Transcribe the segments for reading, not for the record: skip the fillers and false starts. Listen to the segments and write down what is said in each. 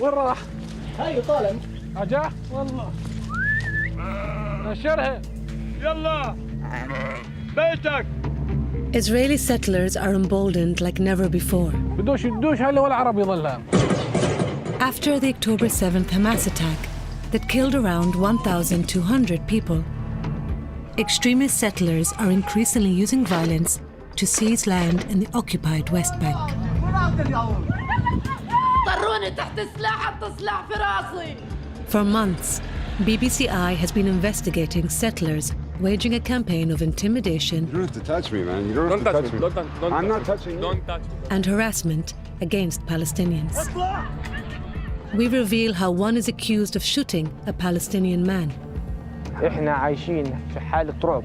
وين راح؟ هاي طالع. أجا؟ والله. نشرها. يلا. بيتك. Israeli settlers are emboldened like never before. بدوش هاي ولا عربي ظلها. After the October 7th Hamas attack that killed around 1,200 people, extremist settlers are increasingly using violence to seize land in the occupied West Bank. For months, BBC Eye has been investigating settlers waging a campaign of intimidation. You don't have to touch me, man. You don't have to touch me. I'm not touching you. And harassment against Palestinians. We reveal how one is accused of shooting a Palestinian man. إحنا عايشين في حالة رعب.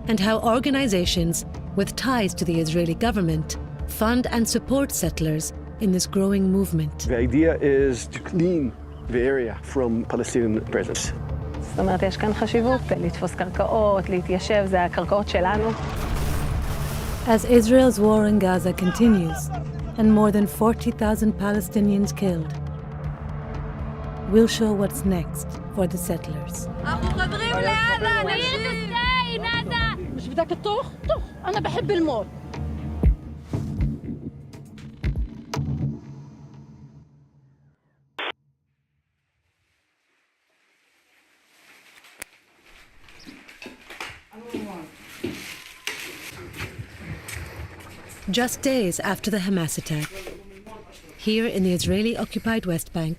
And how organizations with ties to the Israeli government fund and support settlers in this growing movement. The idea is to clean the area from Palestinian presence. זאת אומרת, יש כאן חשיבות לתפוס קרקעות, להתיישב, זה הקרקעות שלנו. As Israel's war in Gaza continues and more than 40,000 Palestinians killed, we'll show what's next for the settlers. مش بدك تطخ؟ طخ، أنا بحب الموت. Just days after the Hamas attack, here in the Israeli-occupied West Bank,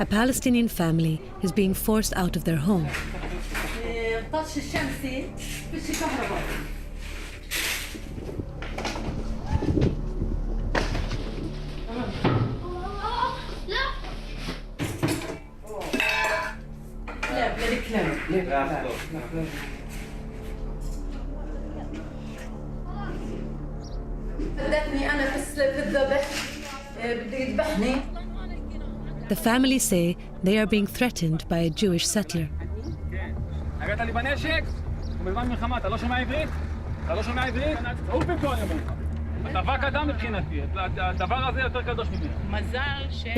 a Palestinian family is being forced out of their home. The family say they are being threatened by a Jewish settler.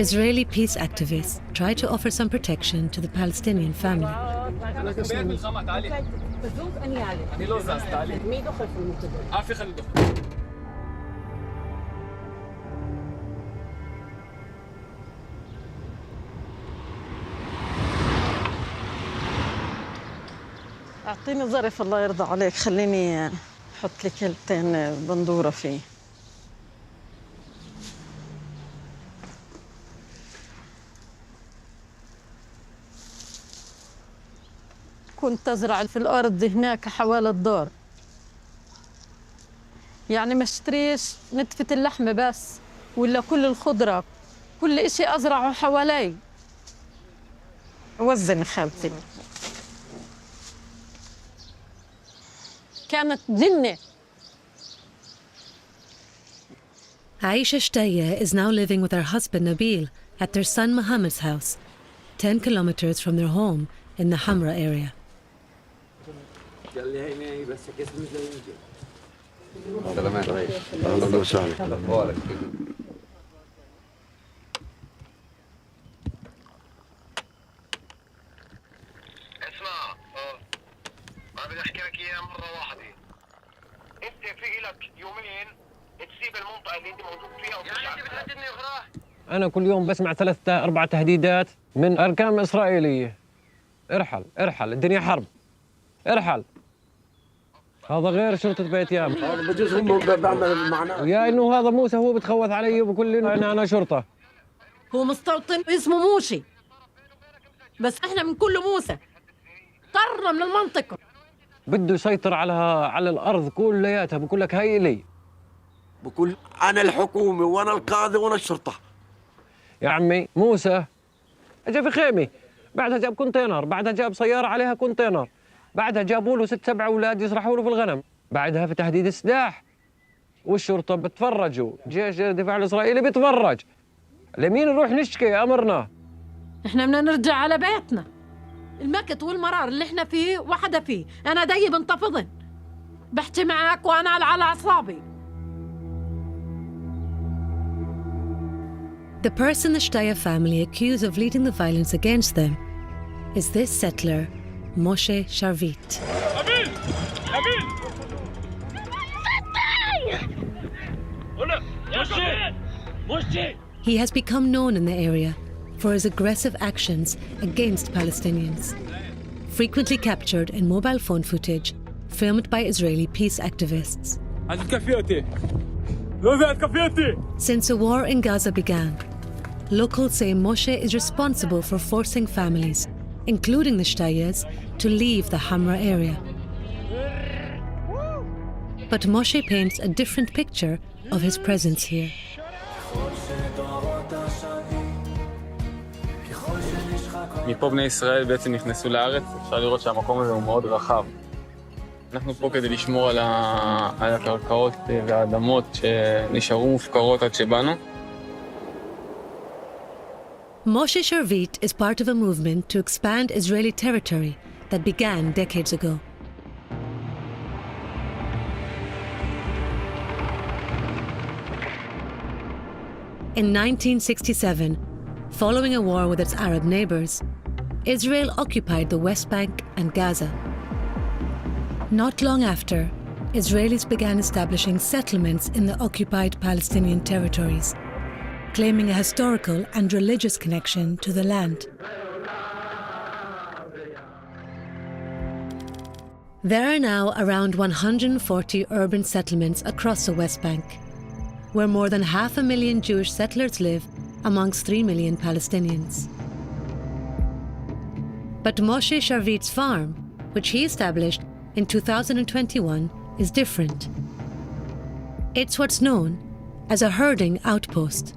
Israeli peace activists try to offer some protection to the Palestinian family. أعطيني ظرف الله يرضى عليك، خليني أحط لي كلتين بندورة فيه. كنت أزرع في الأرض هناك حوالي الدار، يعني ما اشتريش نتفة اللحمة بس ولا كل الخضرة، كل إشي أزرعه حوالي. وزن خالتي، كانت جنة. Aisha Shtaya is now living with her husband Nabil at their son Mohammed's house, 10 kilometers from their home in the Hamra area. بدي احكي لك اياها مره واحده. انت في لك يومين تسيب المنطقه اللي انت موجود فيها وترجع. يعني انت بتهددني اغراء؟ انا كل يوم بسمع 3-4 تهديدات من اركان اسرائيليه. ارحل ارحل، الدنيا حرب، ارحل. هذا غير شرطه بيت يام. هذا بجوز هم بعمل معنا. يا انه هذا موسى هو بتخوث علي وبكل انا شرطه. هو مستوطن اسمه موشي، بس احنا من كل موسى طرنا من المنطقه. بده يسيطر على الارض كلياتها، بقول لك هي لي. بقول انا الحكومه وانا القاضي وانا الشرطه. يا عمي موسى اجى في خيمه، بعدها جاب كونتينر، بعدها جاب سياره عليها كونتينر، بعدها جابوا له 6-7 اولاد يسرحوا له في الغنم، بعدها في تهديد السلاح، والشرطه بتفرجوا، جيش الدفاع الاسرائيلي بيتفرج. لمين نروح نشكي امرنا؟ احنا بدنا نرجع على بيتنا. المكت والمرار اللي احنا فيه وحده فيه، انا داي بنتفضن بحكي معك وانا على اعصابي. The person the Shtaya family accuse of leading the violence against them is this settler, Moshe Sharvit. He has become known in the area for his aggressive actions against Palestinians, frequently captured in mobile phone footage filmed by Israeli peace activists. Since the war in Gaza began, locals say Moshe is responsible for forcing families, including the Shtayas, to leave the Hamra area. But Moshe paints a different picture of his presence here. מפה בני ישראל בעצם נכנסו לארץ, אפשר לראות שהמקום הזה הוא מאוד רחב. אנחנו פה כדי לשמור על הקרקעות והאדמות שנשארו מופקרות עד שבאנו. Moshe Sharvit is part of a movement to expand Israeli territory that began decades ago. In 1967, following a war with its Arab neighbors, Israel occupied the West Bank and Gaza. Not long after, Israelis began establishing settlements in the occupied Palestinian territories, claiming a historical and religious connection to the land. There are now around 140 urban settlements across the West Bank, where more than 500,000 Jewish settlers live amongst 3 million Palestinians. But Moshe Sharvit's farm, which he established in 2021, is different. It's what's known as a herding outpost.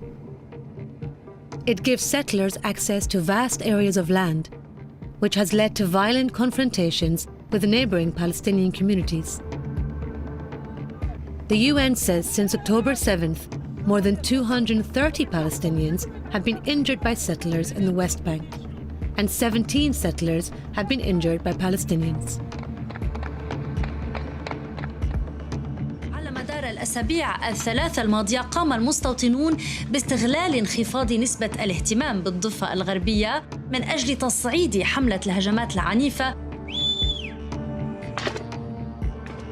It gives settlers access to vast areas of land, which has led to violent confrontations with neighboring Palestinian communities. The UN says since October 7th, more than 230 Palestinians have been injured by settlers in the West Bank, and 17 settlers have been injured by Palestinians. الأسابيع الثلاثة الماضية قام المستوطنون باستغلال انخفاض نسبة الاهتمام بالضفة الغربية من أجل تصعيد حملة الهجمات العنيفة.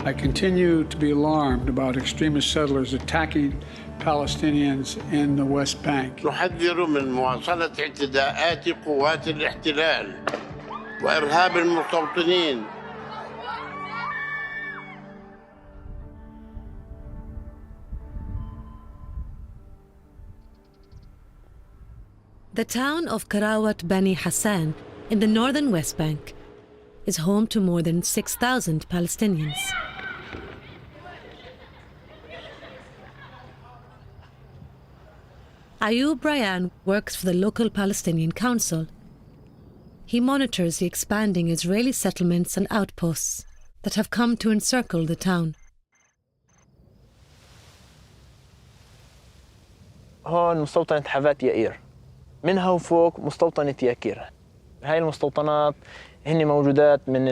I continue to be alarmed about extremist settlers attacking Palestinians in the West Bank. نحذر من مواصلة اعتداءات قوات الاحتلال وإرهاب المستوطنين. The town of Karawat Bani Hassan in the northern West Bank is home to more than 6,000 Palestinians. Ayub Rayan works for the local Palestinian Council. He monitors the expanding Israeli settlements and outposts that have come to encircle the town. هون مستوطنة حفات يائير، منها وفوق مستوطنة ياكير. هاي المستوطنات هن موجودات من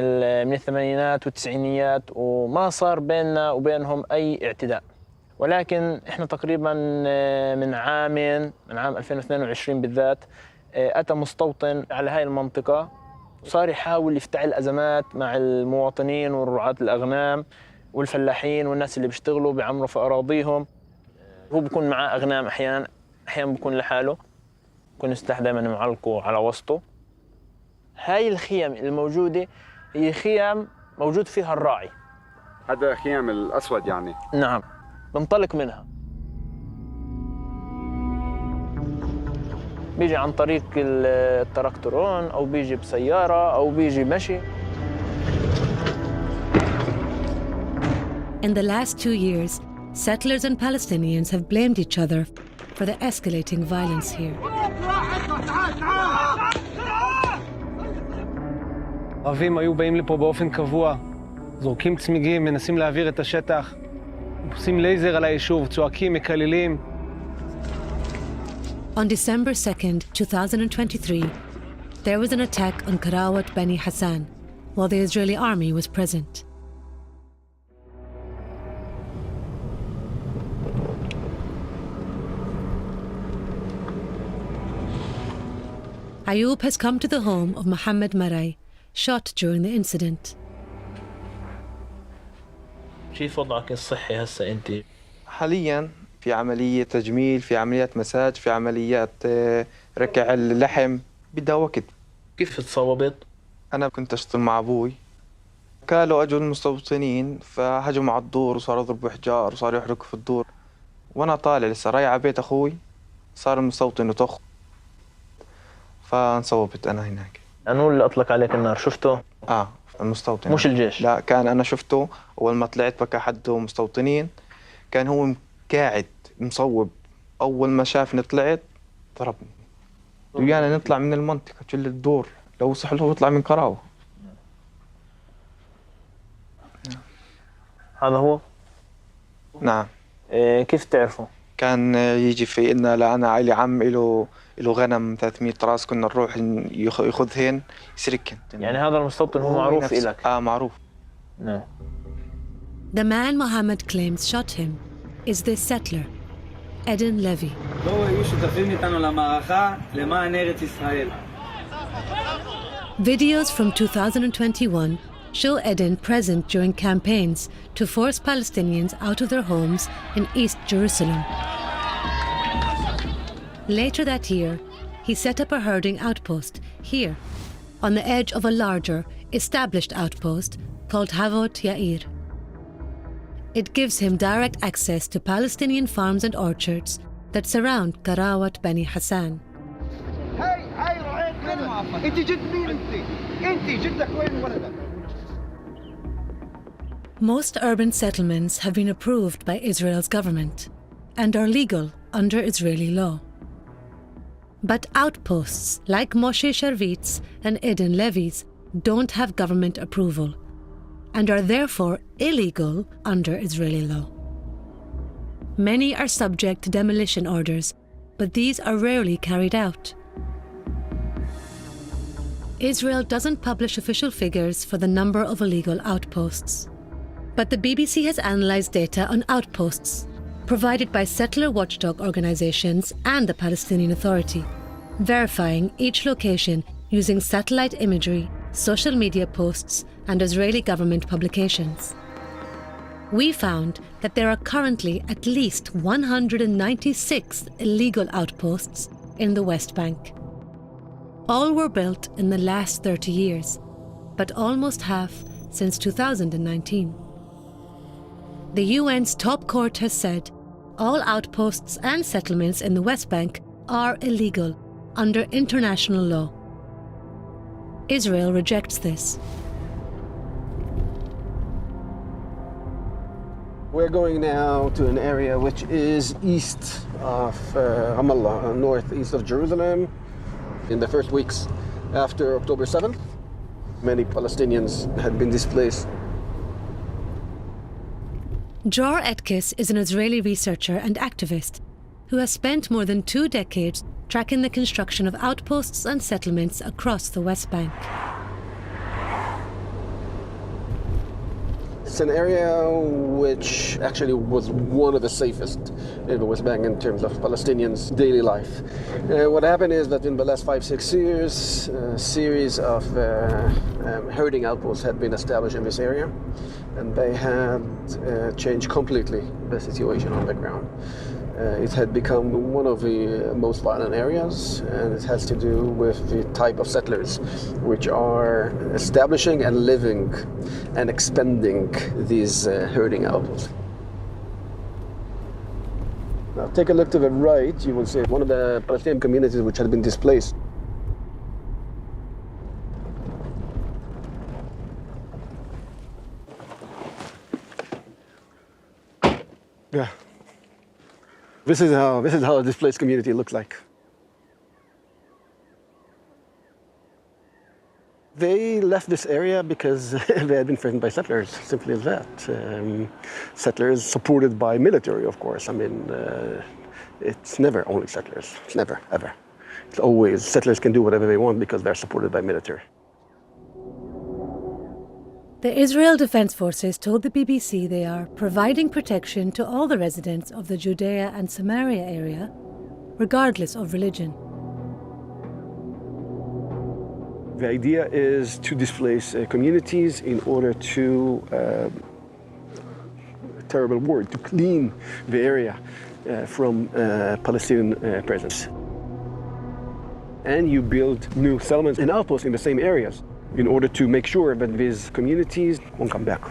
الثمانينات والتسعينيات، وما صار بيننا وبينهم أي اعتداء. ولكن إحنا تقريباً من عام 2022 بالذات أتى مستوطن على هاي المنطقة وصار يحاول يفتعل أزمات مع المواطنين ورعاة الأغنام والفلاحين والناس اللي بيشتغلوا بيعمروا في أراضيهم. هو بيكون معاه أغنام أحياناً بيكون لحاله، بيكون السلاح دائماً معلقه على وسطه. هاي الخيام الموجودة هي خيام موجود فيها الراعي. هذا خيام الأسود يعني؟ نعم، بنطلق منها. بيجي عن طريق التراكتورون أو بيجي بسيارة أو بيجي مشي. In the last 2 years, settlers and Palestinians have blamed each other for the escalating violence here. ערבים היו באים לפה באופן קבוע, זורקים צמיגים, מנסים להעביר את השטח, עושים לייזר על היישוב, צועקים, מקללים. On December 2nd, 2023, there was an attack on Karawat Bani Hassan while the Israeli army was present. Ayoub has come to the home of Mohammed Marai, shot during the incident. كيف وضعك الصحي هسه أنت؟ حالياً في عملية تجميل، في عمليات مساج، في عمليات ركع اللحم، بدها وقت. كيف تصوبت؟ أنا كنت أشتغل مع أبوي، كانوا أجوا المستوطنين فهجموا على الدور وصاروا يضربوا حجار وصاروا يحرقوا في الدور، وأنا طالع لسه رايح على بيت أخوي صار المستوطن يطخ، فانصوبت أنا هناك. أنو اللي أطلق عليك النار شفته؟ المستوطن مش الجيش؟ لا، كان أنا شفته أول ما طلعت بكى حده مستوطنين، كان هو قاعد مصوب، أول ما شافني طلعت ضربني ويانا نطلع من المنطقة كل الدور، لو صح له يطلع من قراوة. هذا هو؟ نعم. كيف تعرفه؟ كان يجي في إلنا لأنا عائلي عم له غنم 300 راس، كنا نروح ياخذهن يسرقهن. يعني هذا المستوطن هو معروف إلك؟ معروف. نعم. The man Mohammed claims shot him is this settler, Eden Levy. Videos from 2021 show Eden present during campaigns to force Palestinians out of their homes in East Jerusalem. Later that year, he set up a herding outpost here, on the edge of a larger, established outpost called Havot Yair. It gives him direct access to Palestinian farms and orchards that surround Karawat Bani Hassan. Most urban settlements have been approved by Israel's government and are legal under Israeli law. But outposts like Moshe Sharvit's and Eden Levy's don't have government approval and are therefore illegal under Israeli law. Many are subject to demolition orders, but these are rarely carried out. Israel doesn't publish official figures for the number of illegal outposts. But the BBC has analysed data on outposts provided by settler watchdog organisations and the Palestinian Authority, verifying each location using satellite imagery, social media posts, and Israeli government publications. We found that there are currently at least 196 illegal outposts in the West Bank. All were built in the last 30 years, but almost half since 2019. The UN's top court has said all outposts and settlements in the West Bank are illegal under international law. Israel rejects this. We're going now to an area which is east of Ramallah, northeast of Jerusalem. In the first weeks after October 7th, many Palestinians had been displaced. Dror Etkis is an Israeli researcher and activist who has spent more than 2 decades tracking the construction of outposts and settlements across the West Bank. It's an area which actually was one of the safest in the West Bank in terms of Palestinians' daily life. What happened is that in the last 5-6 years, a series of herding outposts had been established in this area, and they had changed completely the situation on the ground. It had become one of the most violent areas, and it has to do with the type of settlers which are establishing and living and expanding these herding outposts. Now take a look to the right, you will see one of the Palestinian communities which had been displaced. Yeah. This is how a displaced community looks like. They left this area because they had been threatened by settlers, simply as that. Settlers supported by military, of course. I mean, it's never only settlers. It's never, ever. It's always settlers can do whatever they want because they're supported by military. The Israel Defense Forces told the BBC they are providing protection to all the residents of the Judea and Samaria area, regardless of religion. The idea is to displace communities in order to, terrible word, to clean the area from Palestinian presence. And you build new settlements and outposts in the same areas in order to make sure that these communities won't come back.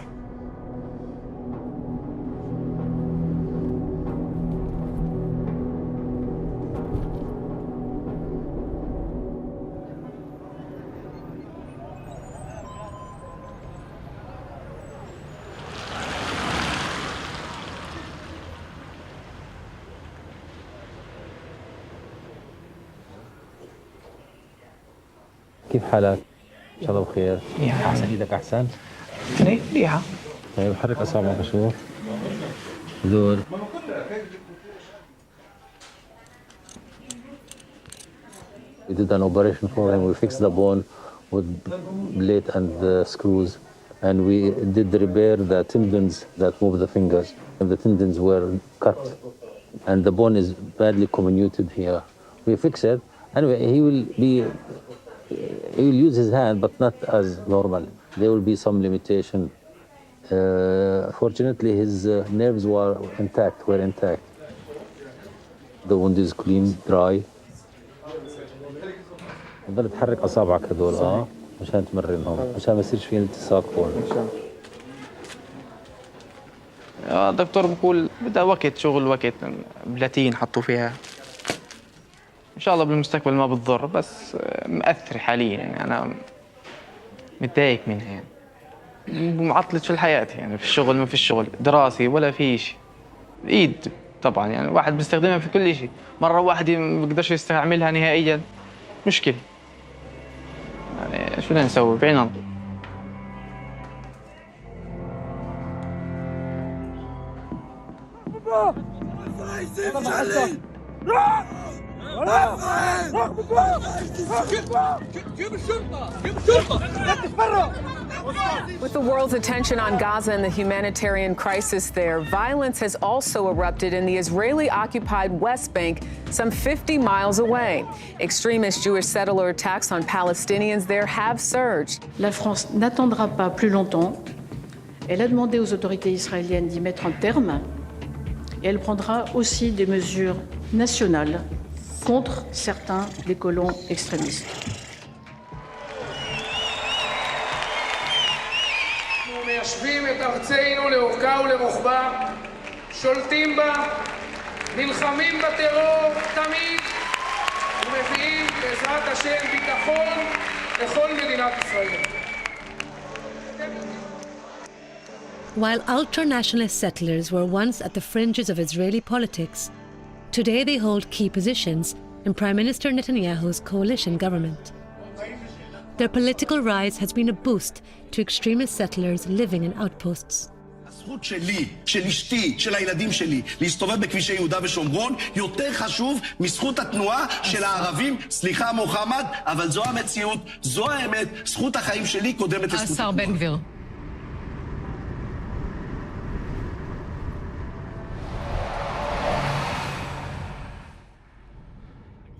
كيف حالك؟ إن شاء الله بخير. منيحة أحسن. إيدك أحسن؟ منيحة. طيب حرك أصابعك أشوف. دول. We did an operation for him. We fixed the bone with blade and screws, and we did repair the tendons that move the fingers. And the tendons were cut, and the bone is badly comminuted here. We fix it. Anyway, he will use his hand, but not as normal. There will be some limitation. Fortunately, his nerves were intact. The wound is clean, dry. ضل تحرك أصابعك هذول مشان تمرنهم مشان ما يصيرش في التصاق هون. الدكتور بقول بدها وقت شغل بلاتين حطوا فيها. إن شاء الله بالمستقبل ما بتضر بس مأثر حاليا يعني أنا متضايق منها يعني معطلت في الحياة يعني في الشغل ما في الشغل دراسي ولا في شيء. الإيد طبعا يعني واحد بيستخدمها في كل شيء مرة واحدة ما بيقدرش يستعملها نهائيا مشكلة يعني شو بدنا نسوي بعين الله. With the world's attention on Gaza and the humanitarian crisis there, violence has also erupted in the Israeli-occupied West Bank, some 50 miles away. Extremist Jewish settler attacks on Palestinians there have surged. La France n'attendra pas plus longtemps. Elle a demandé aux autorités israéliennes d'y mettre un terme. Et elle prendra aussi des mesures nationales contre certains des colons extrémistes. אנחנו מיישבים את ארצנו לאורכה ולרוחבה, שולטים בה, נלחמים בטרור תמיד, ומביאים בעזרת השם ביטחון לכל מדינת ישראל. While ultra-nationalist settlers were once at the fringes of Israeli politics, today they hold key positions in Prime Minister Netanyahu's coalition government. Their political rise has been a boost to extremist settlers living in outposts. הזכות שלי, של אשתי, של הילדים שלי, להסתובב בכבישי יהודה ושומרון, יותר חשוב מזכות התנועה של הערבים. סליחה מוחמד, אבל זו המציאות, זו האמת, זכות החיים שלי קודמת לזכות התנועה. השר בן גביר.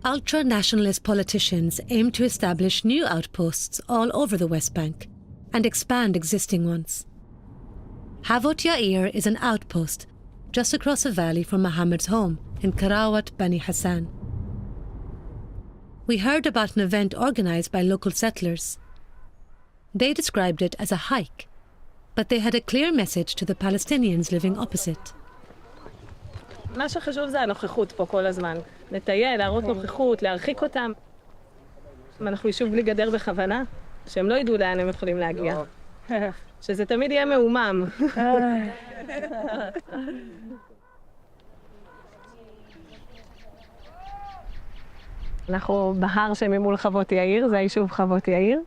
Ultra-nationalist politicians aim to establish new outposts all over the West Bank and expand existing ones. Havot Yair is an outpost just across a valley from Mohammed's home in Karawat Bani Hassan. We heard about an event organized by local settlers. They described it as a hike, but they had a clear message to the Palestinians living opposite. מה שחשוב זה הנוכחות פה כל הזמן. לטייל, להראות נוכחות, להרחיק אותם. אנחנו יישוב בלי גדר בכוונה, שהם לא ידעו לאן הם יכולים להגיע. שזה תמיד יהיה מאומם. אנחנו בהר שממול חוות יאיר, זה היישוב חוות יאיר.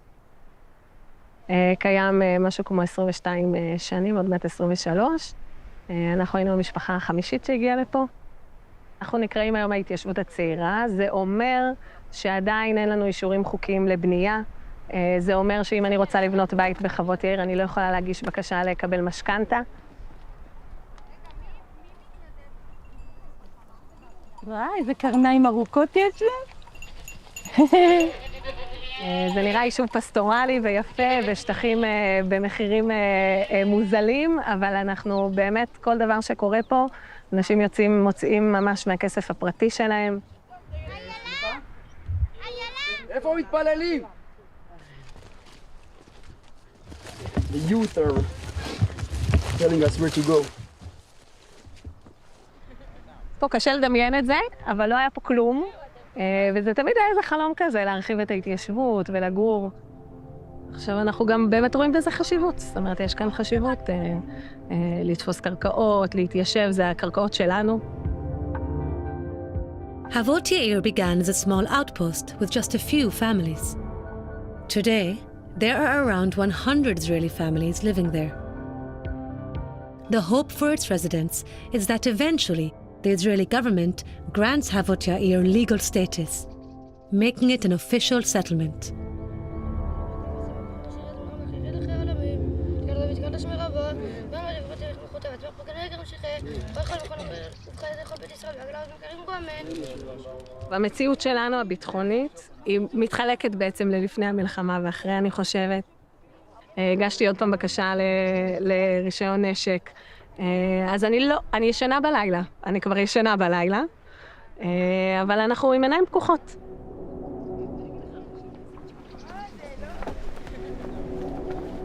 קיים משהו כמו 22 שנים, עוד מעט 23. אנחנו היינו המשפחה החמישית שהגיעה לפה. אנחנו נקראים היום ההתיישבות הצעירה. זה אומר שעדיין אין לנו אישורים חוקיים לבנייה. זה אומר שאם אני רוצה לבנות בית בחוות יאיר, אני לא יכולה להגיש בקשה לקבל משכנתה. וואי, איזה קרניים ארוכות יש לה. זה נראה יישוב פסטורלי ויפה ושטחים במחירים מוזלים, אבל אנחנו באמת, כל דבר שקורה פה, אנשים מוצאים ממש מהכסף הפרטי שלהם. איפה מתפללים? The youth are telling us where to go. פה קשה לדמיין את זה, אבל לא היה פה כלום, וזה תמיד היה איזה חלום כזה, להרחיב את ההתיישבות ולגור. עכשיו אנחנו גם באמת רואים בזה חשיבות, זאת אומרת, יש כאן חשיבות לתפוס קרקעות, להתיישב, זה הקרקעות שלנו. Havot Yair began as a small outpost with just a few families. Today, there are around 100 Israeli families living there. The hope for its residents is that eventually the Israeli government grants Havot Yair legal status, making it an official settlement. במציאות שלנו הביטחונית, היא מתחלקת בעצם ללפני המלחמה ואחרי, אני חושבת. הגשתי עוד פעם בקשה לרישיון נשק. אז אני ישנה בלילה, אני כבר ישנה בלילה, אבל אנחנו עם עיניים פקוחות.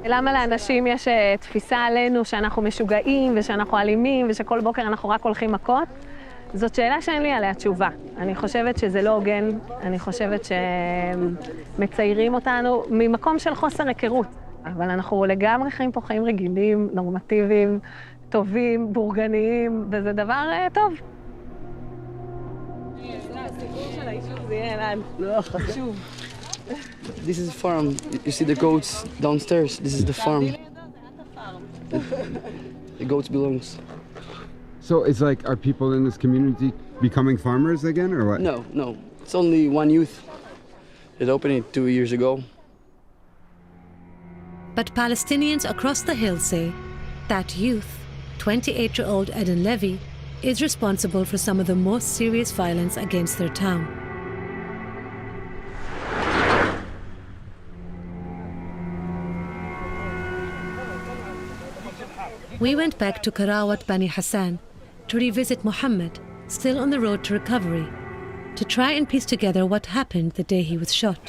למה לאנשים יש תפיסה עלינו שאנחנו משוגעים ושאנחנו אלימים ושכל בוקר אנחנו רק הולכים מכות? זאת שאלה שאין לי עליה תשובה. אני חושבת שזה לא הוגן, אני חושבת שמציירים אותנו ממקום של חוסר היכרות. אבל אנחנו לגמרי חיים פה חיים רגילים, נורמטיביים, טובים, בורגניים, וזה דבר טוב. הסיפור של היישוב זה יהיה אלעד. לא, חשוב. This is a farm. You see the goats downstairs. This is the farm. The goats belongs. So it's like, are people in this community becoming farmers again, or what? No, no. It's only one youth. It opened 2 years ago. But Palestinians across the hill say that youth, 28-year-old Eden Levy, is responsible for some of the most serious violence against their town. We went back to Karawat Bani Hassan to revisit Muhammad, still on the road to recovery, to try and piece together what happened the day he was shot.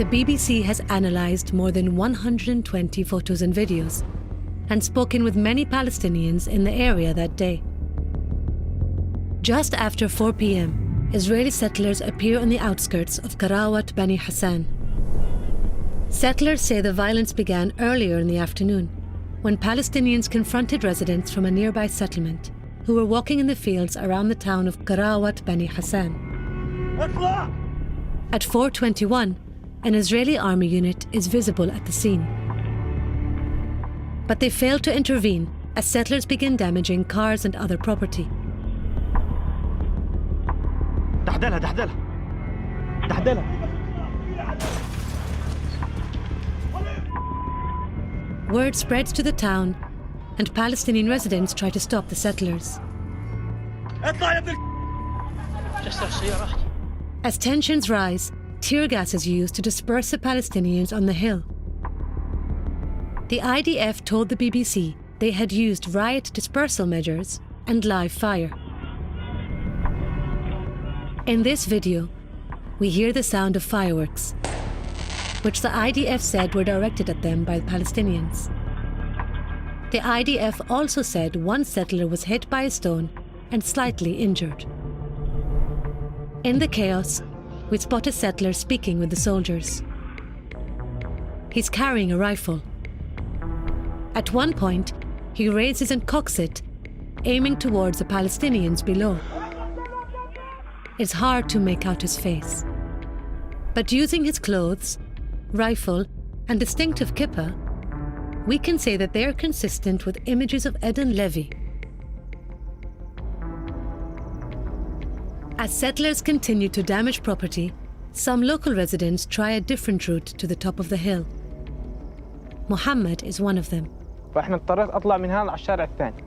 The BBC has analysed more than 120 photos and videos and spoken with many Palestinians in the area that day. Just after 4 p.m, Israeli settlers appear on the outskirts of Karawat Bani Hassan. Settlers say the violence began earlier in the afternoon, when Palestinians confronted residents from a nearby settlement who were walking in the fields around the town of Karawat Bani Hassan. At 4:21, an Israeli army unit is visible at the scene. But they fail to intervene as settlers begin damaging cars and other property. Word spreads to the town, and Palestinian residents try to stop the settlers. As tensions rise, tear gas is used to disperse the Palestinians on the hill. The IDF told the BBC they had used riot dispersal measures and live fire. In this video, we hear the sound of fireworks, which the IDF said were directed at them by the Palestinians. The IDF also said one settler was hit by a stone and slightly injured. In the chaos, we spot a settler speaking with the soldiers. He's carrying a rifle. At one point, he raises and cocks it, aiming towards the Palestinians below. It's hard to make out his face. But using his clothes, rifle, and distinctive kippah, we can say that they are consistent with images of Eden Levy. As settlers continue to damage property, some local residents try a different route to the top of the hill. Muhammad is one of them. فإحنا اضطريت أطلع من هذا على الشارع الثاني.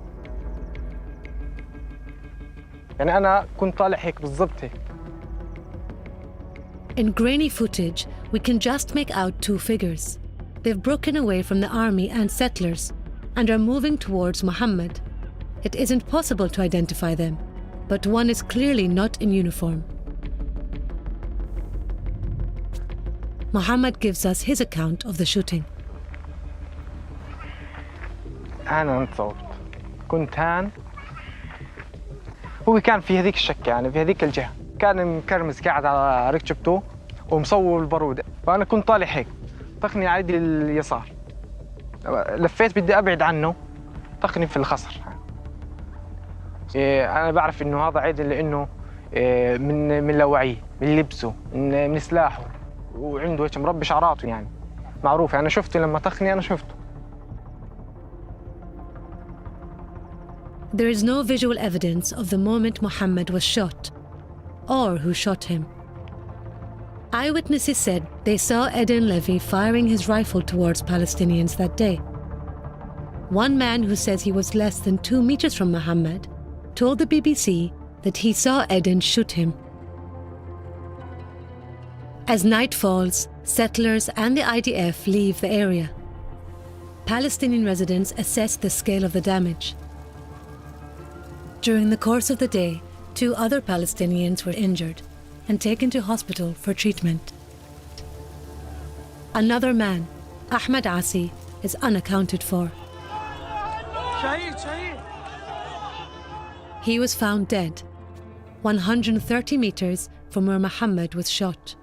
يعني أنا كنت طالع هيك بالضبط هيك. In grainy footage, we can just make out two figures. They've broken away from the army and settlers and are moving towards Muhammad. It isn't possible to identify them, but one is clearly not in uniform. Muhammad gives us his account of the shooting. أنا انصبت كنت هان هو كان في هذيك الشكة يعني في هذيك الجهة كان مكرمز قاعد على ركبته ومصوب البارود فأنا كنت طالع هيك طخني على يدي اليسار لفيت بدي أبعد عنه طخني في الخصر أنا بعرف إنه هذا عيد لأنه من لوعيه من لبسه من سلاحه وعنده هيك مربي شعراته يعني معروف أنا شفته لما طخني أنا شفته. There is no visual evidence of the moment Muhammad was shot, or who shot him. Eyewitnesses said they saw Eden Levy firing his rifle towards Palestinians that day. One man who says he was less than 2 meters from Muhammad told the BBC that he saw Eden shoot him. As night falls, settlers and the IDF leave the area. Palestinian residents assess the scale of the damage. During the course of the day, 2 other Palestinians were injured and taken to hospital for treatment. Another man, Ahmed Asi, is unaccounted for. He was found dead, 130 meters from where Muhammad was shot.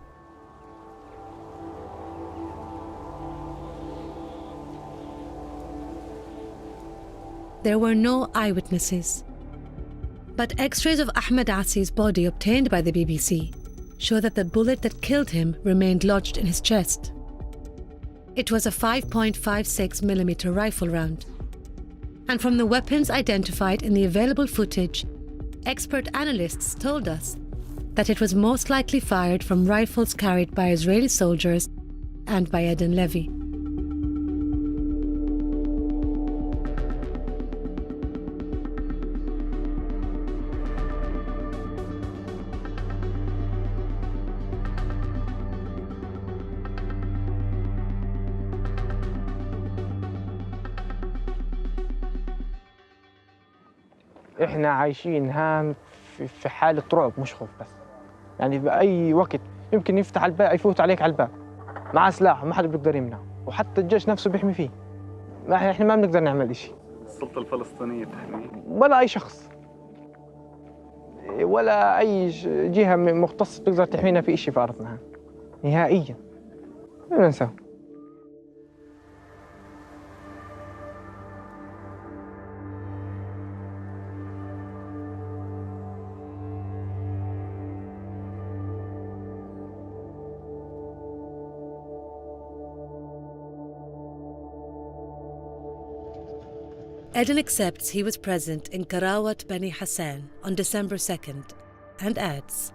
There were no eyewitnesses. But X-rays of Ahmed Asi's body obtained by the BBC show that the bullet that killed him remained lodged in his chest. It was a 5.56mm rifle round. And from the weapons identified in the available footage, expert analysts told us that it was most likely fired from rifles carried by Israeli soldiers and by Eden Levy. إحنا عايشين هان في حالة رعب مش خوف بس يعني بأي وقت يمكن يفتح الباب يفوت عليك على الباب مع سلاح ما حدا بيقدر يمنعه وحتى الجيش نفسه بيحمي فيه إحنا ما بنقدر نعمل شيء. السلطة الفلسطينية تحميه ولا أي شخص ولا أي جهة مختصة بتقدر تحمينا في شيء في أرضنا نهائياً ما ننساه. Eden accepts he was present in Karawat Bani Hassan on December 2nd and adds,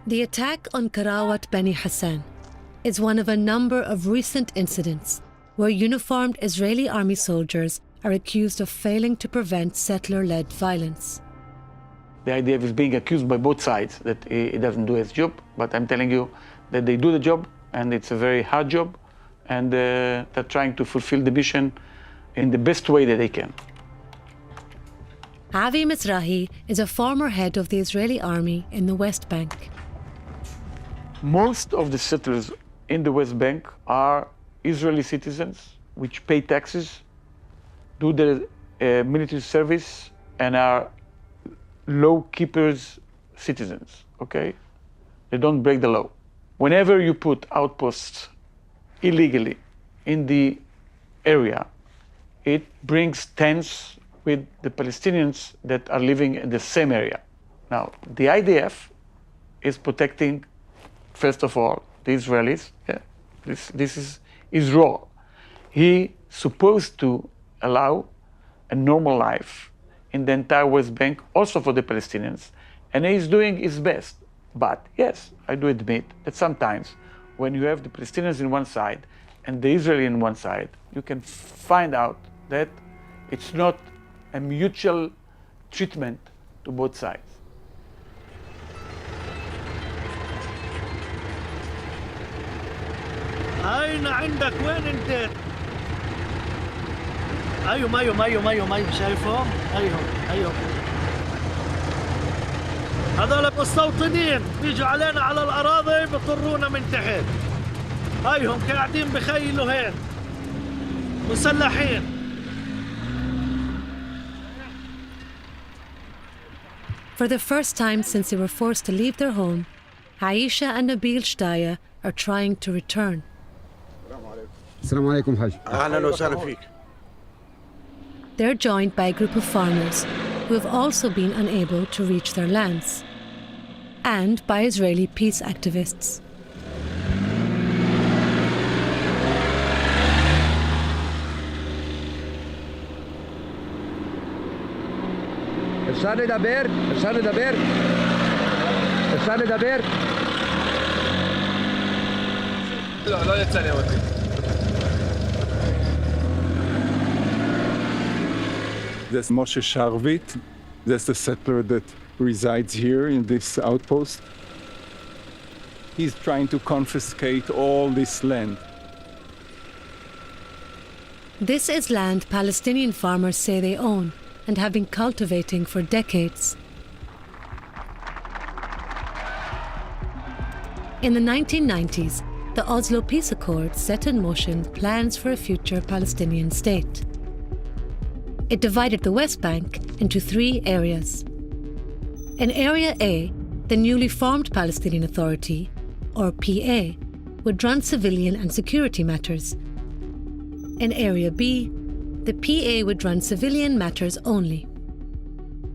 The attack on Karawat Bani Hassan is one of a number of recent incidents where uniformed Israeli army soldiers are accused of failing to prevent settler-led violence. The IDF is being accused by both sides that it doesn't do its job, but I'm telling you that they do the job, and it's a very hard job, and they're trying to fulfill the mission in the best way that they can. Avi Mizrahi is a former head of the Israeli army in the West Bank. Most of the settlers in the West Bank are Israeli citizens which pay taxes, do their military service, and are law keepers citizens, okay? They don't break the law. Whenever you put outposts illegally in the area, it brings tense with the Palestinians that are living in the same area. Now, the IDF is protecting, first of all, the Israelis. Yeah, this is his role. He's supposed to allow a normal life in the entire West Bank, also for the Palestinians, and he's doing his best. But yes, I do admit that sometimes when you have the Palestinians in one side and the Israeli in one side, you can find out that it's not a mutual treatment to both sides. أين عندك وين أنت؟ أيوه شايفهم؟ أيوه هذول مستوطنين بيجوا علينا على الأراضي بطرونا من تحت. هايهم قاعدين بخيلوا هين مسلحين. For the first time since they were forced to leave their home, Aisha and Nabil Shtaya are trying to return. Assalamu alaikum, Haj. أهلا وسهلا فيك. They're joined by a group of farmers who have also been unable to reach their lands, and by Israeli peace activists. There's Moshe Sharvit. That's the settler that resides here in this outpost. He's trying to confiscate all this land. This is land Palestinian farmers say they own and have been cultivating for decades. In the 1990s, the Oslo Peace Accords set in motion plans for a future Palestinian state. It divided the West Bank into 3 areas. In Area A, the newly formed Palestinian Authority, or PA, would run civilian and security matters. In Area B, the PA would run civilian matters only.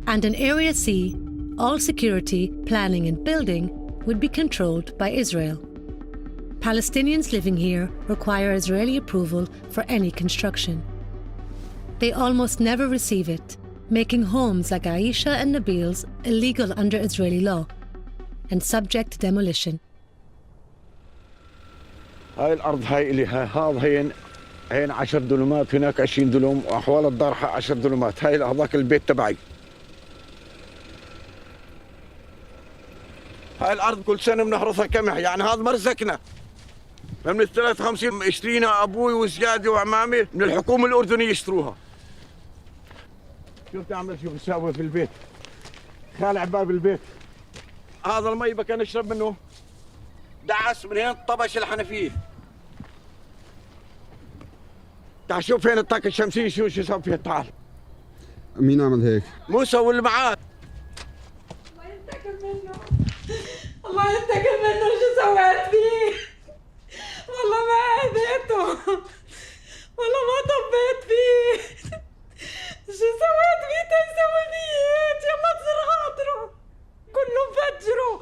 And in Area C, all security, planning and building would be controlled by Israel. Palestinians living here require Israeli approval for any construction. They almost never receive it, making homes like Aisha and Nabil's illegal under Israeli law and subject to demolition. هاي الأرض هاي اللي هذا هين 10 دلمات هناك 20 دلم وأحوال الدار 10 دلمات هاي هذاك البيت تبعي. هاي الأرض كل سنة بنحرثها كمح يعني هذا مرزقنا. من ال 53 اشترينا أبوي وزيادي وعمامي من الحكومة الأردنية يشتروها. شوف تعمل شو بتساوي في البيت. خالع باب البيت. هذا المي بكى نشرب منه. دعس من هنا طبش الحنفية. تعال شوف هنا الطاقة الشمسية شو صار فيها تعال. مين عمل هيك؟ موسى واللي معاه. الله ينتقم منه. الله ينتقم منه شو سويت فيه؟ والله ما أذيته. والله ما طبيت فيه. شو سويت فيه تسوي فيه هيك يا ما تصير خاطره. كله مفجره.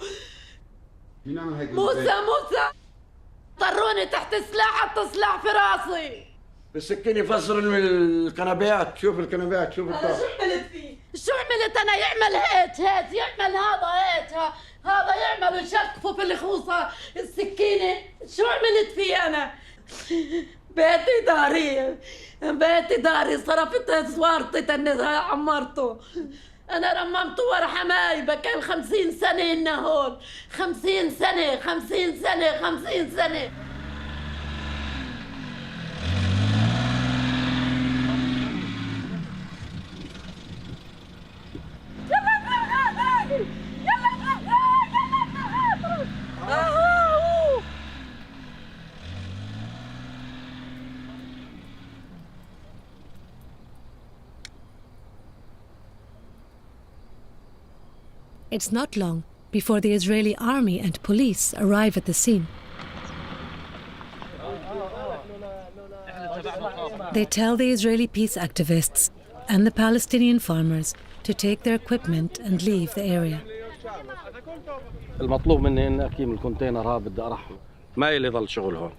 مين عمل هيك؟ موسى طروني تحت السلاح حط سلاح في راسي. بالسكين يفسر الكنبيات شوف الكنبيات شوف أنا شو عملت فيه؟ شو عملت أنا يعمل هيك يعمل هذا هيك هذا يعمل يشكفه في الخوصة السكينة شو عملت فيه أنا؟ بيتي داري صرفت صوارتي تنزها عمرته أنا رممته ورا حماي بكان 50 سنة إنه هون 50 سنة It's not long before the Israeli army and police arrive at the scene. They tell the Israeli peace activists and the Palestinian farmers to take their equipment and leave the area. المطلوب مني إن أقيم الكونتينر هذا بدي أرحله ما إلي ظل شغل هون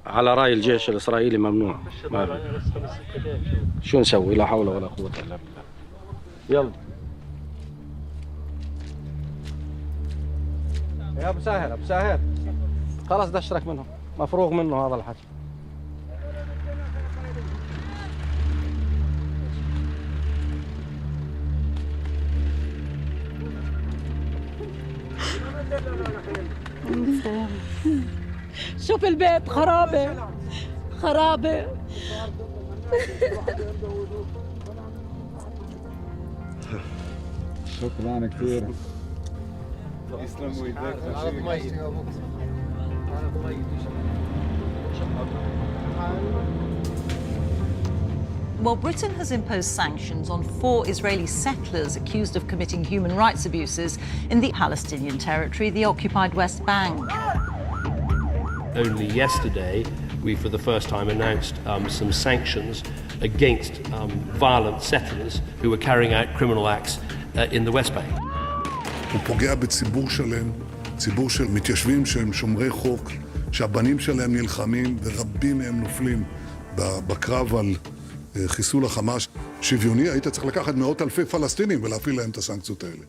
على رأي الجيش الإسرائيلي ممنوع شو نسوي لا حول ولا قوة إلا بالله يلا يا أبو ساهر أبو ساهر خلاص ده اشترك منهم مفروغ منه هذا الحكي شوف البيت خرابة خرابة شكرا كثير يسلموا ايديك Well, Britain has imposed sanctions on 4 Israeli settlers accused of committing human rights abuses in the Palestinian territory, the occupied West Bank. Only yesterday, we for the first time announced some sanctions against violent settlers who were carrying out criminal acts in the West Bank. הוא פוגע בציבור שלם, ציבור של מתיישבים שהם שומרי חוק, שהבנים שלהם נלחמים ורבים מהם נופלים בקרב על חיסול החמאס. שוויוני, היית צריך לקחת מאות אלפי פלסטינים ולהפעיל להם את הסנקציות האלה.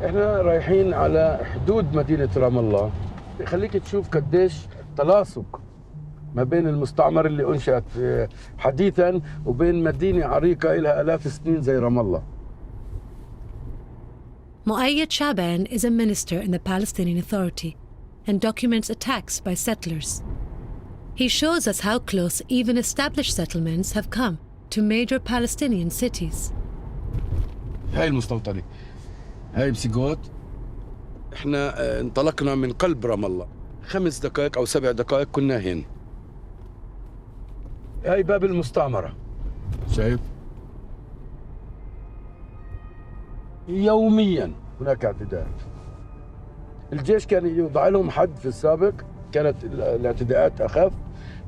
احنا رايحين على حدود مدينة رام الله. خليك تشوف قديش تلاصق ما بين المستعمر اللي انشأت حديثا وبين مدينة عريقة لها آلاف السنين زي رام الله. Muayyad Shaban is a minister in the Palestinian Authority and documents attacks by settlers. He shows us how close even established settlements have come to major Palestinian cities. هاي المستوطنة هاي بسيقوت. احنا انطلقنا من قلب رام الله 5 دقائق أو 7 دقائق كنا هنا. هاي باب المستعمرة شايف؟ يوميا هناك اعتداءات. الجيش كان يوضع لهم حد في السابق، كانت الاعتداءات أخف،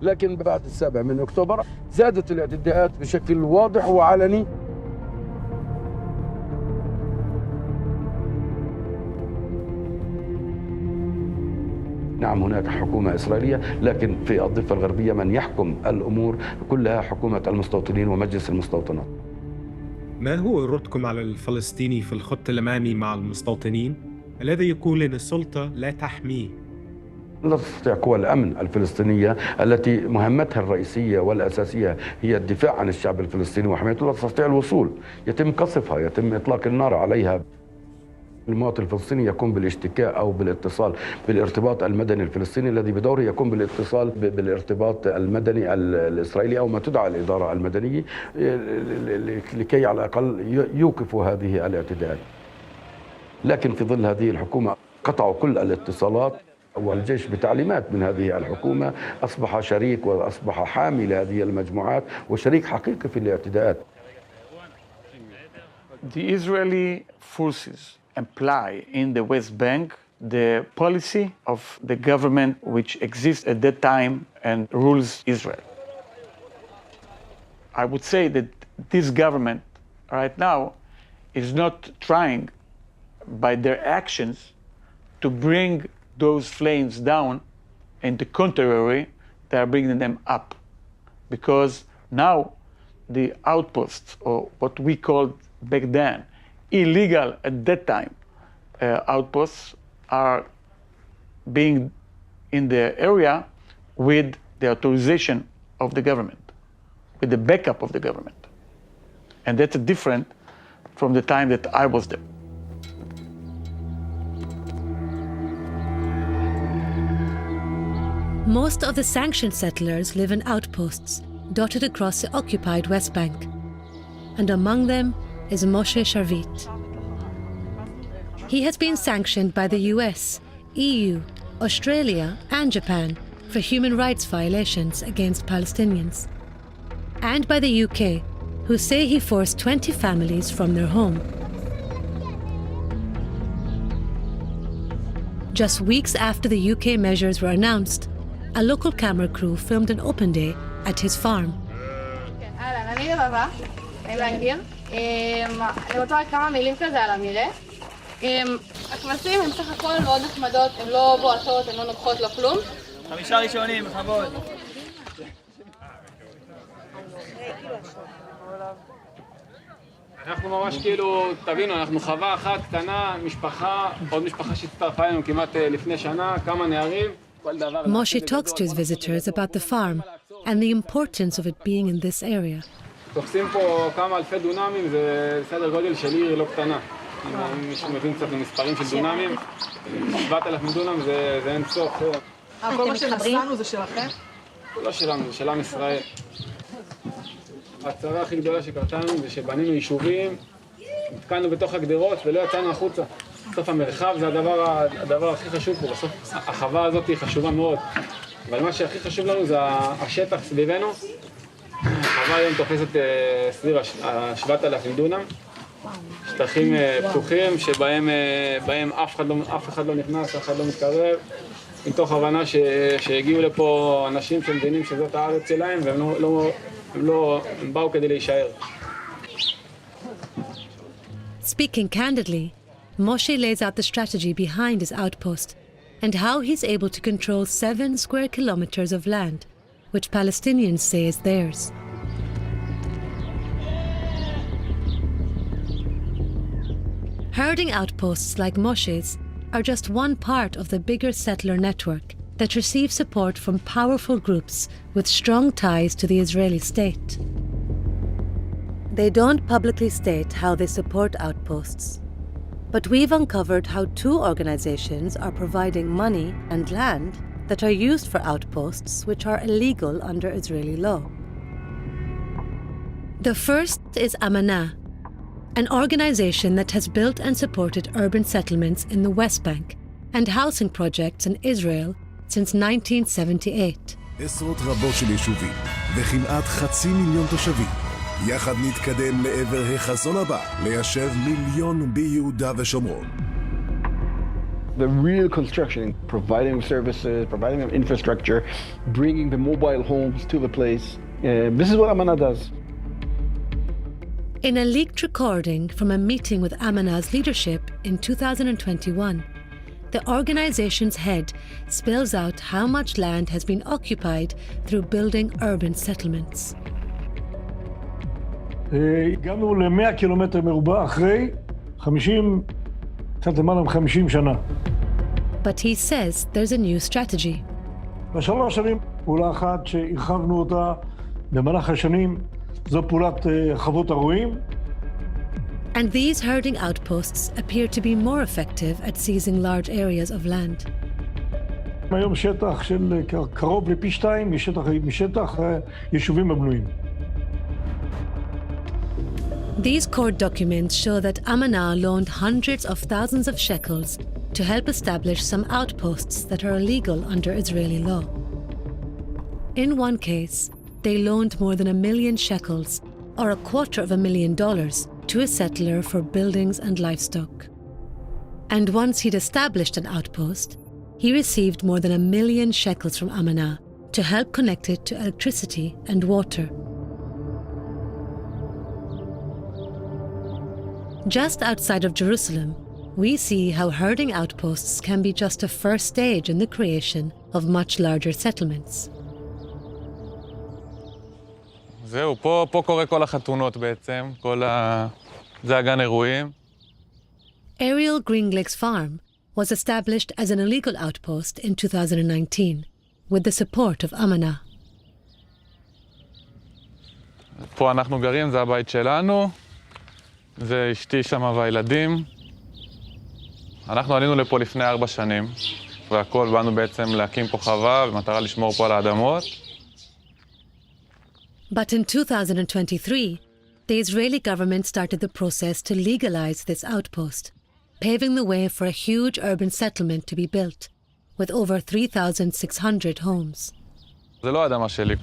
لكن بعد 7 أكتوبر زادت الاعتداءات بشكل واضح وعلني. نعم هناك حكومة إسرائيلية، لكن في الضفة الغربية من يحكم الأمور كلها حكومة المستوطنين ومجلس المستوطنات. ما هو ردكم على الفلسطيني في الخط الأمامي مع المستوطنين الذي يقول أن السلطة لا تحميه؟ لا تستطيع قوى الأمن الفلسطينية التي مهمتها الرئيسية والأساسية هي الدفاع عن الشعب الفلسطيني وحمايته، لا تستطيع الوصول، يتم قصفها، يتم إطلاق النار عليها. المواطن الفلسطيني يقوم بالاشتكاء أو بالاتصال بالارتباط المدني الفلسطيني الذي بدوره يقوم بالاتصال بالارتباط المدني الإسرائيلي أو ما تدعى الإدارة المدنية لكي على الأقل يوقفوا هذه الاعتداءات. لكن في ظل هذه الحكومة قطعوا كل الاتصالات، والجيش بتعليمات من هذه الحكومة أصبح شريك وأصبح حامي لهذه المجموعات وشريك حقيقي في الاعتداءات. The Israeli forces apply in the West Bank the policy of the government which exists at that time and rules Israel. I would say that this government right now is not trying by their actions to bring those flames down, and the contrary, they are bringing them up. Because now the outposts, or what we called back then, illegal at that time, outposts are being in the area with the authorization of the government, with the backup of the government. And that's different from the time that I was there. Most of the sanctioned settlers live in outposts dotted across the occupied West Bank. And among them is Moshe Sharvit. He has been sanctioned by the US, EU, Australia and Japan for human rights violations against Palestinians, and by the UK, who say he forced 20 families from their home. Just weeks after the UK measures were announced, a local camera crew filmed an open day at his farm. אני רוצה רק כמה מילים כזה על המראה. הכבשים הם סך הכל מאוד נחמדות, הן לא בועטות, הן לא נוגחות, לא כלום. 5 ראשונים, בכבוד. אנחנו ממש כאילו, תבינו, אנחנו חווה אחת קטנה, משפחה, עוד משפחה שהצטרפה אלינו כמעט לפני שנה, כמה נערים. Moshe talks to his visitors about the farm and the importance of it being in this area. תופסים פה כמה אלפי דונמים, זה סדר גודל של עיר לא קטנה. אם מישהו מבין קצת במספרים של דונמים, 7,000 דונם זה אין סוף. כל מה שנסענו זה שלכם? לא שלנו, זה של עם ישראל. הצרה הכי גדולה שקרתה לנו זה שבנינו יישובים, התקענו בתוך הגדרות ולא יצאנו החוצה. בסוף המרחב זה הדבר הכי חשוב פה, בסוף החווה הזאת היא חשובה מאוד. אבל מה שהכי חשוב לנו זה השטח סביבנו. החווה היום תופסת סביב 7,000 דונם. שטחים פתוחים שבהם אף אחד לא נכנס, אף אחד לא מתקרב. מתוך הבנה שהגיעו לפה אנשים שמבינים שזאת הארץ שלהם והם באו כדי להישאר. Speaking candidly, Moshe lays out the strategy behind his outpost and how he's able to control 7 square kilometers of land, which Palestinians say is theirs. Herding outposts like Moshe's are just one part of the bigger settler network that receives support from powerful groups with strong ties to the Israeli state. They don't publicly state how they support outposts, but we've uncovered how 2 organizations are providing money and land that are used for outposts which are illegal under Israeli law. The first is Amanah, an organization that has built and supported urban settlements in the West Bank and housing projects in Israel since 1978. עשרות רבות של יישובים וכמעט 500,000 תושבים. יחד נתקדם לעבר החזון הבא, ליישב 1,000,000 ביהודה ושומרון. The real construction, providing services, providing them infrastructure, bringing the mobile homes to the place. This is what Amanah does. In a leaked recording from a meeting with Amanah's leadership in 2021, the organization's head spells out how much land has been occupied through building urban settlements. הגענו ל-100 קילומטר מרובע אחרי 50, קצת למעלה מ-50 שנה. But he says there's a new strategy. בשלוש שנים, פעולה אחת שהרחבנו אותה במהלך השנים, זו פעולת חוות הרועים. And these herding outposts appear to be more effective at seizing large areas of land. היום שטח של קרוב לפי 2 משטח יישובים הבנויים. These court documents show that Amanah loaned hundreds of thousands of shekels to help establish some outposts that are illegal under Israeli law. In one case, they loaned more than 1 million shekels, or $250,000, to a settler for buildings and livestock. And once he'd established an outpost, he received more than 1 million shekels from Amanah to help connect it to electricity and water. Just outside of Jerusalem, we see how herding outposts can be just a first stage in the creation of much larger settlements. זהו, פה קורה כל החתונות בעצם, זה הגן אירועים. Ariel Gringlick's farm was established as an illegal outpost in 2019 with the support of Amanah. פה אנחנו גרים, זה הבית שלנו, זה אשתי שם והילדים. אנחנו עלינו לפה לפני 4 שנים, והכל באנו בעצם להקים פה חווה במטרה לשמור פה על האדמות. But in 2023, the Israeli government started the process to legalize this outpost, paving the way for a huge urban settlement to be built, with over 3,600 homes. זה לא האדמה שלי.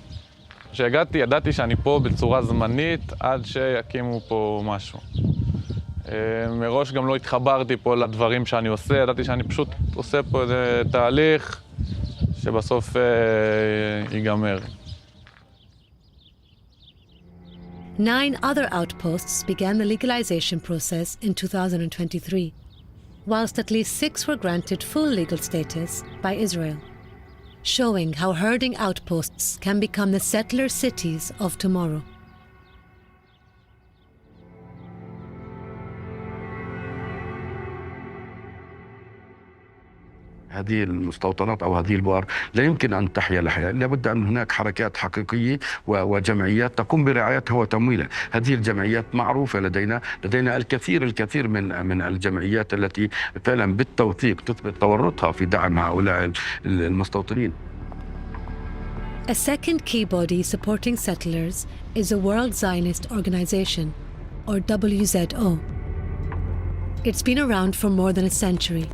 כשהגעתי, ידעתי שאני פה בצורה זמנית עד שיקימו פה משהו. מראש גם לא התחברתי פה לדברים שאני עושה, ידעתי שאני פשוט עושה פה איזה תהליך שבסוף ייגמר. 9 other outposts began the legalization process in 2023, whilst at least 6 were granted full legal status by Israel, showing how herding outposts can become the settler cities of tomorrow. هذه المستوطنات أو هذه البؤر لا يمكن أن تحيا لحياة، لابد أن هناك حركات حقيقية وجمعيات تقوم برعايتها وتمويلها. هذه الجمعيات معروفة لدينا الكثير من الجمعيات التي فعلا بالتوثيق تثبت تورطها في دعم هؤلاء المستوطنين. A second key body supporting settlers is the World Zionist Organization, or WZO. It's been around for more than a century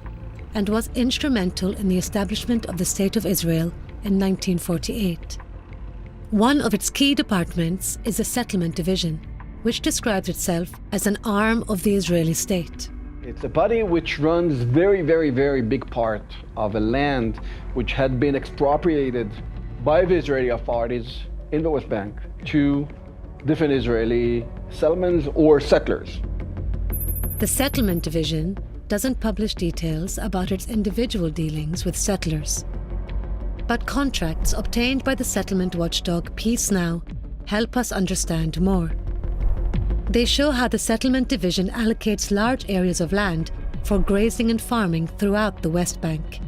and was instrumental in the establishment of the State of Israel in 1948. One of its key departments is the Settlement Division, which describes itself as an arm of the Israeli state. It's a body which runs very big part of a land which had been expropriated by the Israeli authorities in the West Bank to different Israeli settlements or settlers. The Settlement Division doesn't publish details about its individual dealings with settlers. But contracts obtained by the settlement watchdog Peace Now help us understand more. They show how the Settlement Division allocates large areas of land for grazing and farming throughout the West Bank.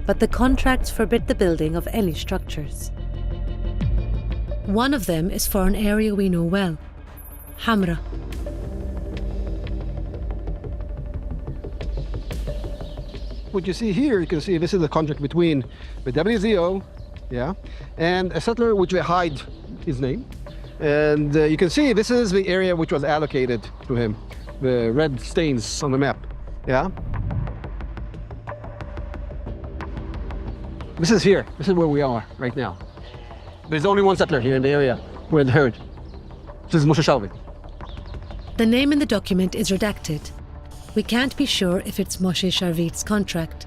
But the contracts forbid the building of any structures. One of them is for an area we know well, Hamra. What you see here, you can see this is the contract between the WZO, and a settler which we hide his name. And you can see this is the area which was allocated to him, the red stains on the map, This is here, this is where we are right now. There's only one settler here in the area where the herd. This is Moshe Shalvit. The name in the document is redacted. We can't be sure if it's Moshe Sharvit's contract,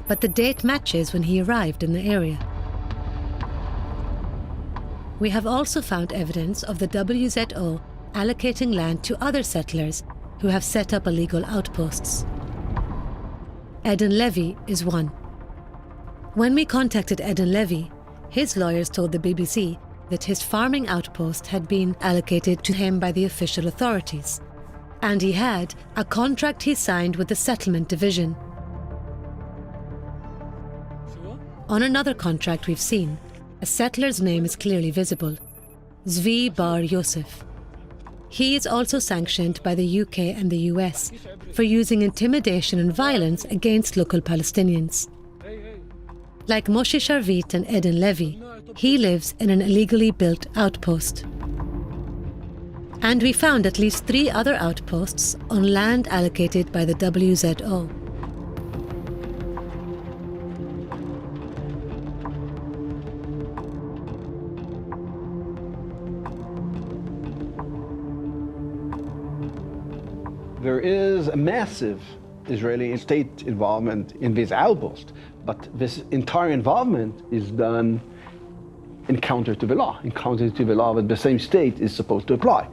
but the date matches when he arrived in the area. We have also found evidence of the WZO allocating land to other settlers who have set up illegal outposts. Eden Levy is one. When we contacted Eden Levy, his lawyers told the BBC that his farming outpost had been allocated to him by the official authorities, and he had a contract he signed with the Settlement Division. On another contract we've seen, a settler's name is clearly visible, Zvi Bar Yosef. He is also sanctioned by the UK and the US for using intimidation and violence against local Palestinians. Like Moshe Sharvit and Eden Levy, he lives in an illegally built outpost. And we found at least 3 other outposts on land allocated by the WZO. There is a massive Israeli state involvement in this outpost, but this entire involvement is done in counter to the law that the same state is supposed to apply.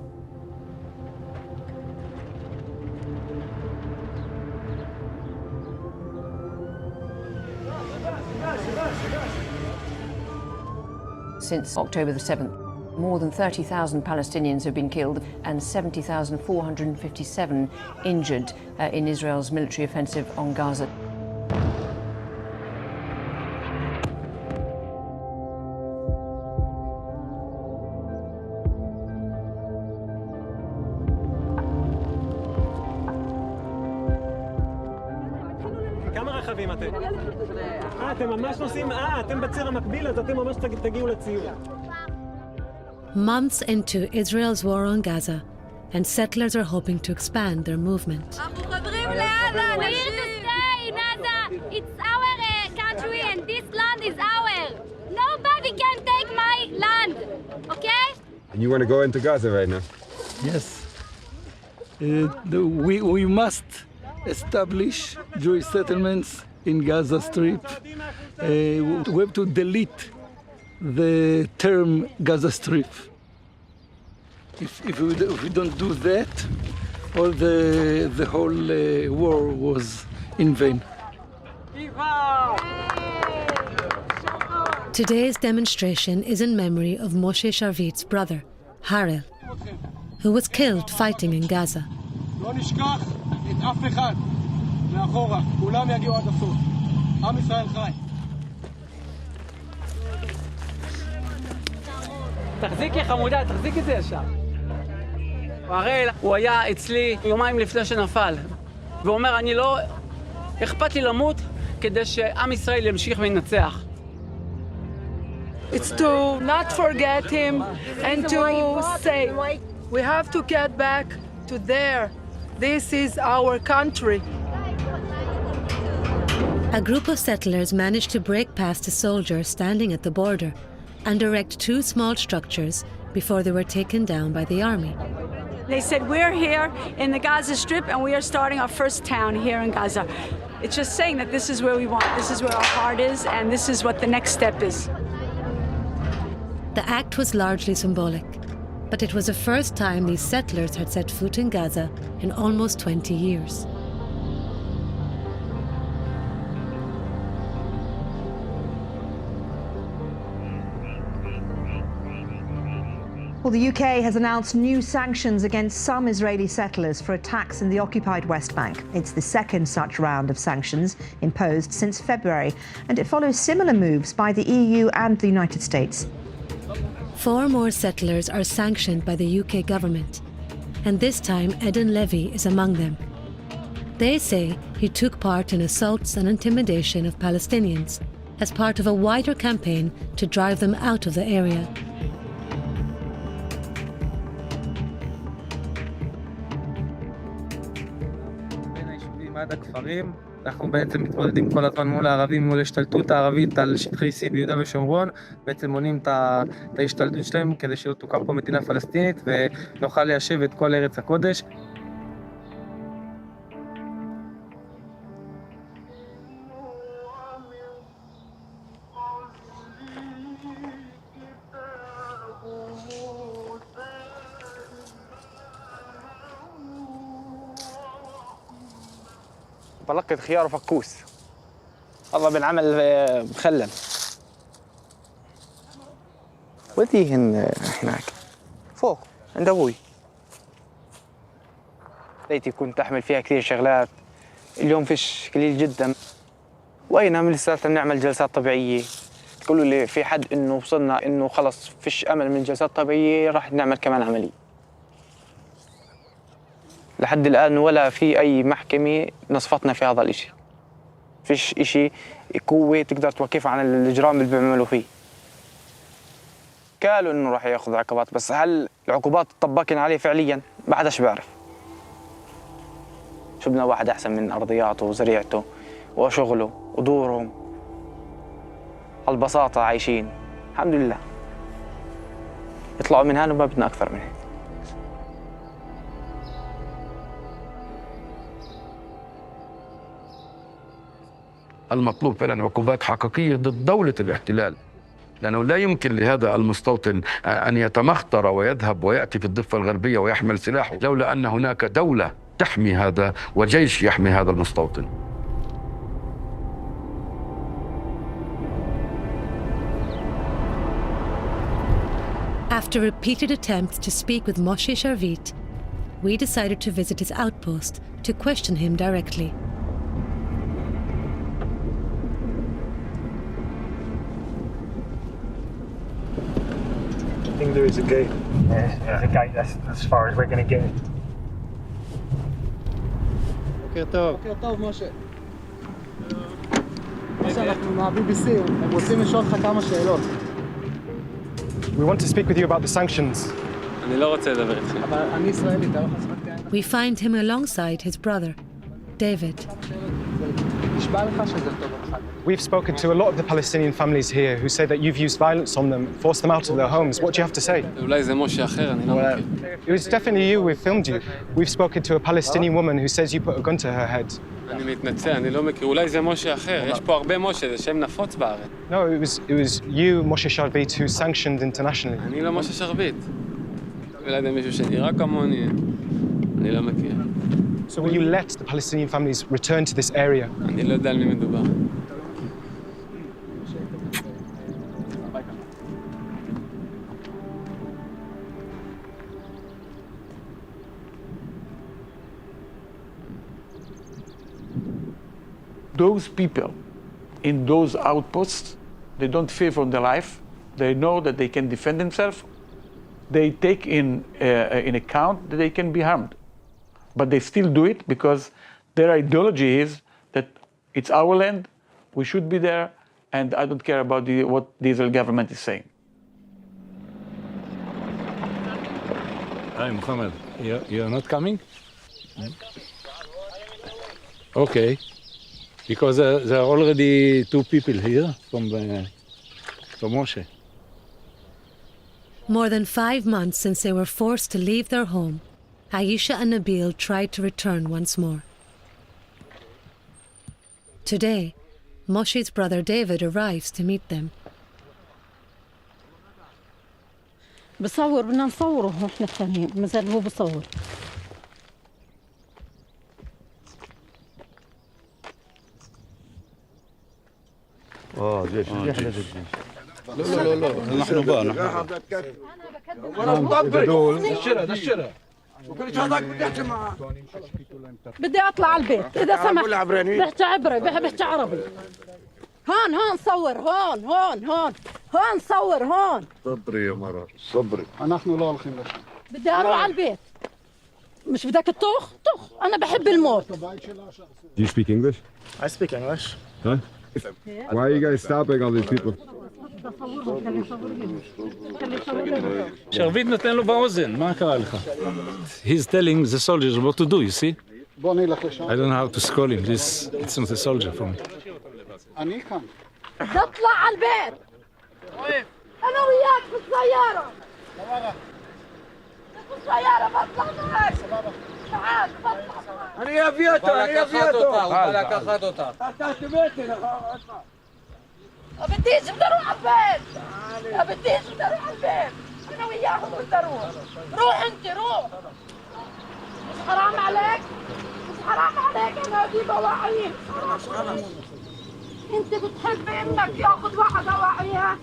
Since October the 7th, more than 30,000 Palestinians have been killed and 70,457 injured in Israel's military offensive on Gaza. כמה רכבים אתם? אתם ממש נוסעים, אתם בציר המקביל, אז אתם ממש תגיעו לציור. Months into Israel's war on Gaza, and settlers are hoping to expand their movement. אנחנו חודרים לעזה, we're here to stay, in Gaza. It's our country and this land is ours. Nobody can take my land, okay? And you want to go into Gaza right now? Yes. We must establish Jewish settlements in Gaza Strip. We have to delete the term Gaza Strip. If we don't do that, all the whole war was in vain. Today's demonstration is in memory of Moshe Sharvit's brother, Harel, who was killed fighting in Gaza. לא נשכח את אף אחד מאחורה, כולם יגיעו עד הסוף. עם ישראל חי. תחזיקי חמודה, תחזיק את זה ישר. הראל, הוא היה אצלי יומיים לפני שנפל, והוא אומר, אני לא... אכפת לי למות כדי שעם ישראל ימשיך וינצח. It's to not forget him and to say, we have to get back to there. This is our country. A group of settlers managed to break past a soldier standing at the border and erect two small structures before they were taken down by the army. They said, we're here in the Gaza Strip and we are starting our first town here in Gaza. It's just saying that this is where we want, this is where our heart is, and this is what the next step is. The act was largely symbolic, but it was the first time these settlers had set foot in Gaza in almost 20 years. Well, the UK has announced new sanctions against some Israeli settlers for attacks in the occupied West Bank. It's the second such round of sanctions imposed since February, and it follows similar moves by the EU and the United States. 4 more settlers are sanctioned by the UK government, and this time Eden Levy is among them. They say he took part in assaults and intimidation of Palestinians as part of a wider campaign to drive them out of the area. עד הכפרים, אנחנו בעצם מתמודדים כל הזמן מול הערבים, מול השתלטות הערבית על שטחי C ביהודה ושומרון, בעצם מונים את ההשתלטות שלהם כדי שלא תוקם פה מדינה פלסטינית ונוכל ליישב את כל ארץ הקודש. بلقط خيار وفكوس. والله بنعمل مخلل. وديهن هناك فوق عند ابوي. ليتي كنت احمل فيها كثير شغلات. اليوم فيش قليل جدا. واين من لساتنا نعمل جلسات طبيعيه. تقولوا لي في حد انه وصلنا انه خلص فيش امل من جلسات طبيعيه راح نعمل كمان عمليه. لحد الآن ولا في أي محكمة نصفتنا في هذا الإشي. فيش إشي قوة تقدر توقف عن الإجرام اللي بيعملوا فيه. قالوا إنه راح ياخذ عقوبات بس هل العقوبات طبقن عليه فعليا؟ ما حداش بيعرف. شفنا واحد أحسن من أرضياته وزريعته وشغله ودورهم. على البساطة عايشين. الحمد لله. يطلعوا من هنا وما بدنا أكثر من هيك. المطلوب فعلا عقوبات حقيقية ضد دولة الاحتلال، لأنه لا يمكن لهذا المستوطن أن يتمخطر ويذهب ويأتي في الضفة الغربية ويحمل سلاحه لولا أن هناك دولة تحمي هذا وجيش يحمي هذا المستوطن. After repeated attempts to speak with Moshe Sharvit, we decided to visit his outpost to question him directly. I think there is a gate. Yeah, there's a gate. That's as far as we're going to get. בוקר טוב. בוקר טוב, משה. משה, אנחנו מה-BBC, הם רוצים לשאול אותך כמה שאלות. We want to speak with you about the sanctions. אני לא רוצה לדבר איתך. אבל אני ישראלי, אתה לא יכול לשחק. We find him alongside his brother, David. We've spoken to a lot of the Palestinian families here who say that you've used violence on them, forced them out of their homes. What do you have to say? It was definitely you. We filmed you. We've spoken to a Palestinian woman who says you put a gun to her head. אני מתנצל, אני לא מכיר, אולי זה משה אחר, יש פה הרבה משה, זה שם נפוץ בארץ. No, it was you, Moshe Sharvit, who sanctioned internationally. אני לא משה שרביט. אולי זה מישהו שנראה כמוני, אני לא מכיר. So will you let the Palestinian families return to this area? אני לא יודע על מי מדובר. Those people in those outposts, they don't fear for their life. They know that they can defend themselves. They take in account that they can be harmed. But they still do it because their ideology is that it's our land, we should be there, and I don't care about what the Israeli government is saying. Hi, Mohammed. You're not coming? Okay. Because there are already 2 people here from Moshe. More than 5 months since they were forced to leave their home, Aisha and Nabil tried to return once more. Today, Moshe's brother David arrives to meet them. بصور بدنا نصوره احنا الثانيين مثلا هو بصور جيش لا نحن بقى الشرع بدي اطلع على البيت اذا سمحت بحكي عبري بحكي عربي هون صور هون صور هون صبري يا مرة صبري نحن لا الخير بدي اروح على البيت مش بدك تطخ انا بحب الموت. Do you speak English? I speak English. Huh? Why are you guys stopping all these people? שרביט נותן לו באוזן, מה קרה לך? He's telling the soldiers what to do, you see? I don't know how to scold him, it's not a soldier for me. بدي اطلع على البيت انا وياك في السيارة بطلع معك تعال بطلع معك אני אביא אותו הוא בא לקחת אותה אתה תבטל بديش بدي اروح على البيت بديش بدي اروح على البيت انا وياهم بدي روح انت روح مش حرام عليك انا دي بواعيين انت بتحب انك ياخذ واحد اواعيها